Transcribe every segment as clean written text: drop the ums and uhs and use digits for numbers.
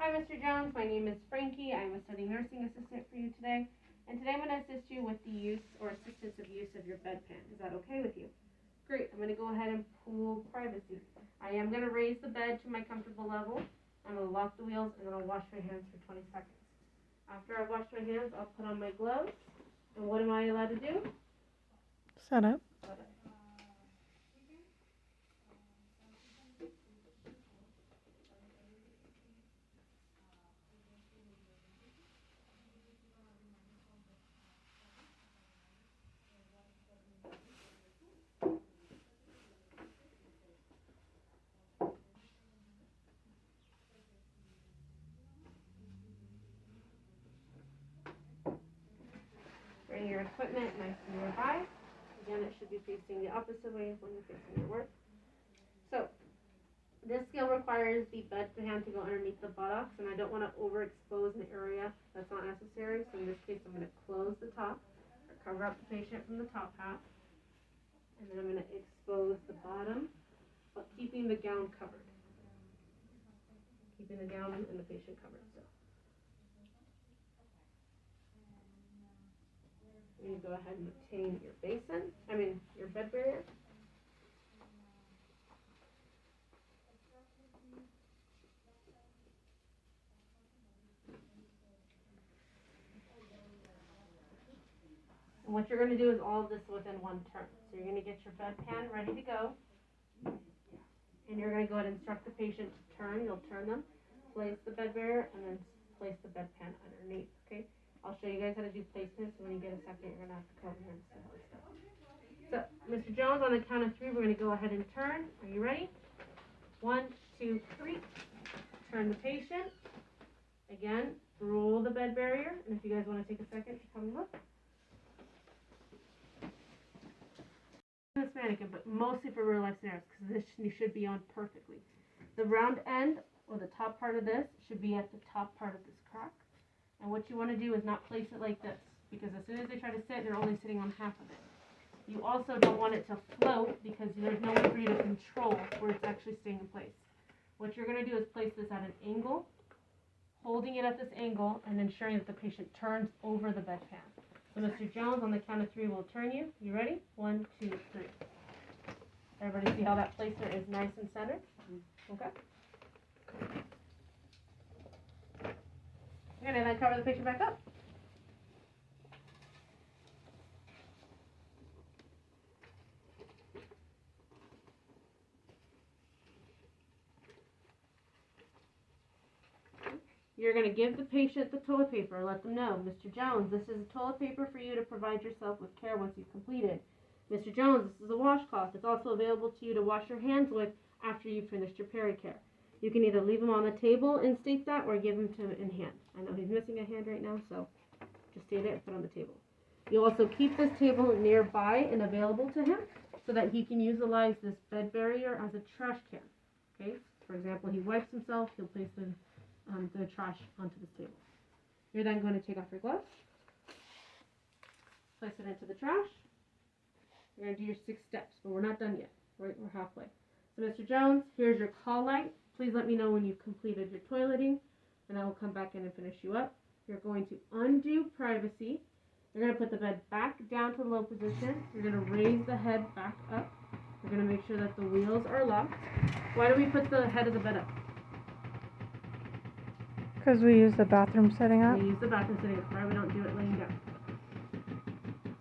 Hi, Mr. Jones. My name is Frankie. I'm a study nursing assistant for you today. And today I'm going to assist you with the use or assistance of use of your bedpan. Is that okay with you? Great. I'm going to go ahead and pull privacy. I am going to raise the bed to my comfortable level. I'm going to lock the wheels and then I'll wash my hands for 20 seconds. After I wash my hands, I'll put on my gloves. And what am I allowed to do? Set up. Bring your equipment nice and nearby. Again, it should be facing the opposite way when you're facing your work. So, this skill requires the bedpan to go underneath the buttocks, and I don't want to overexpose an area that's not necessary. So in this case, I'm going to close the top, or cover up the patient from the top half, and then I'm going to expose the bottom, but keeping the gown covered. Keeping the gown and the patient covered. So you go ahead and obtain your your bed barrier. And what you're going to do is all of this within one turn. So you're going to get your bedpan ready to go. And you're going to go ahead and instruct the patient to turn. You'll turn them, place the bed barrier, and then place the bedpan underneath. Okay? I'll show you guys how to do placement. So when you get a second, you're going to have to come here and see how it's done. So, Mr. Jones, on the count of 3, we're going to go ahead and turn. Are you ready? 1, 2, 3. Turn the patient. Again, roll the bed barrier. And if you guys want to take a second to come look. This mannequin, but mostly for real life scenarios, because this should be on perfectly. The round end, or the top part of this, should be at the top part of this crack. And what you want to do is not place it like this, because as soon as they try to sit, they're only sitting on half of it. You also don't want it to float, because there's no way for you to control where it's actually staying in place. What you're going to do is place this at an angle, holding it at this angle, and ensuring that the patient turns over the bedpan. So Mr. Jones, on the count of 3, will turn you. You ready? 1, 2, 3. Everybody see how that placement is nice and centered? Okay. Good, and then cover the patient back up. You're going to give the patient the toilet paper. Let them know, Mr. Jones, this is a toilet paper for you to provide yourself with care once you've completed. Mr. Jones, this is a washcloth. It's also available to you to wash your hands with after you've finished your pericare. You can either leave them on the table and state that, or give them to him in hand. I know he's missing a hand right now, so just stay there and put it on the table. You'll also keep this table nearby and available to him so that he can utilize this bed barrier as a trash can. Okay? For example, he wipes himself, he'll place the trash onto this table. You're then going to take off your gloves, place it into the trash. You're going to do your 6 steps, but we're not done yet. We're halfway. So Mr. Jones, here's your call light. Please let me know when you've completed your toileting, and I will come back in and finish you up. You're going to undo privacy. You're going to put the bed back down to the low position. You're going to raise the head back up. You're going to make sure that the wheels are locked. Why do we put the head of the bed up? Because we use the bathroom sitting up. We use the bathroom sitting up, right? We don't do it laying down.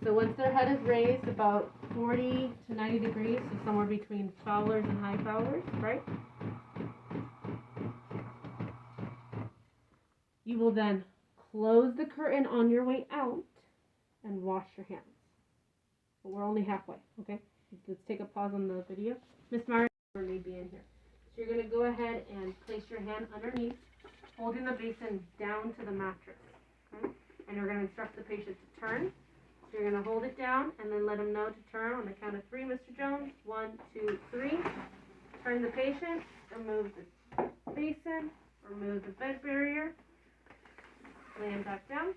So once their head is raised about 40 to 90 degrees, so somewhere between Fowler's and high Fowler's, right? You will then close the curtain on your way out and wash your hands. But we're only halfway, okay? Let's take a pause on the video. Miss Myers may be in here. So you're going to go ahead and place your hand underneath, holding the basin down to the mattress. Okay? And you're going to instruct the patient to turn. So you're going to hold it down and then let him know to turn on the count of 3, Mr. Jones. 1, 2, 3. Turn the patient. Remove the basin. Remove the bed barrier. Lay him back down.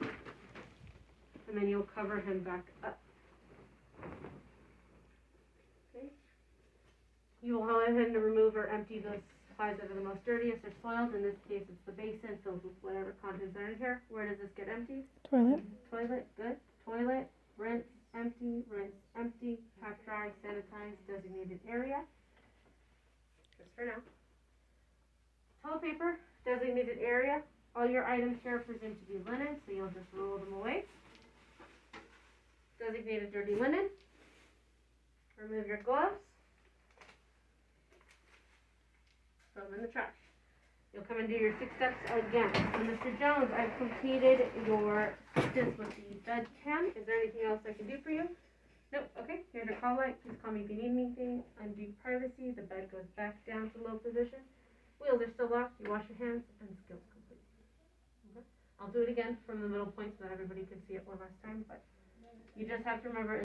And then you'll cover him back up. Okay. You will go ahead and remove or empty those supplies that are the most dirtiest or soiled. In this case, it's the basin filled with whatever contents are in here. Where does this get emptied? Toilet. Toilet, good. Toilet, rinse, empty, pack dry, sanitize, designated area. Just for now. Toilet paper, designated area. All your items here are presumed to be linen, so you'll just roll them away. Designated dirty linen. Remove your gloves. Throw them in the trash. You'll come and do your 6 steps again. So Mr. Jones, I've completed your assistance with the bed cam. Is there anything else I can do for you? Nope. Okay. Here's your call light. Please call me if you need anything. Undo privacy. The bed goes back down to low position. Wheels are still locked. You wash your hands and skills complete. Okay. I'll do it again from the middle point so that everybody can see it one last time. But you just have to remember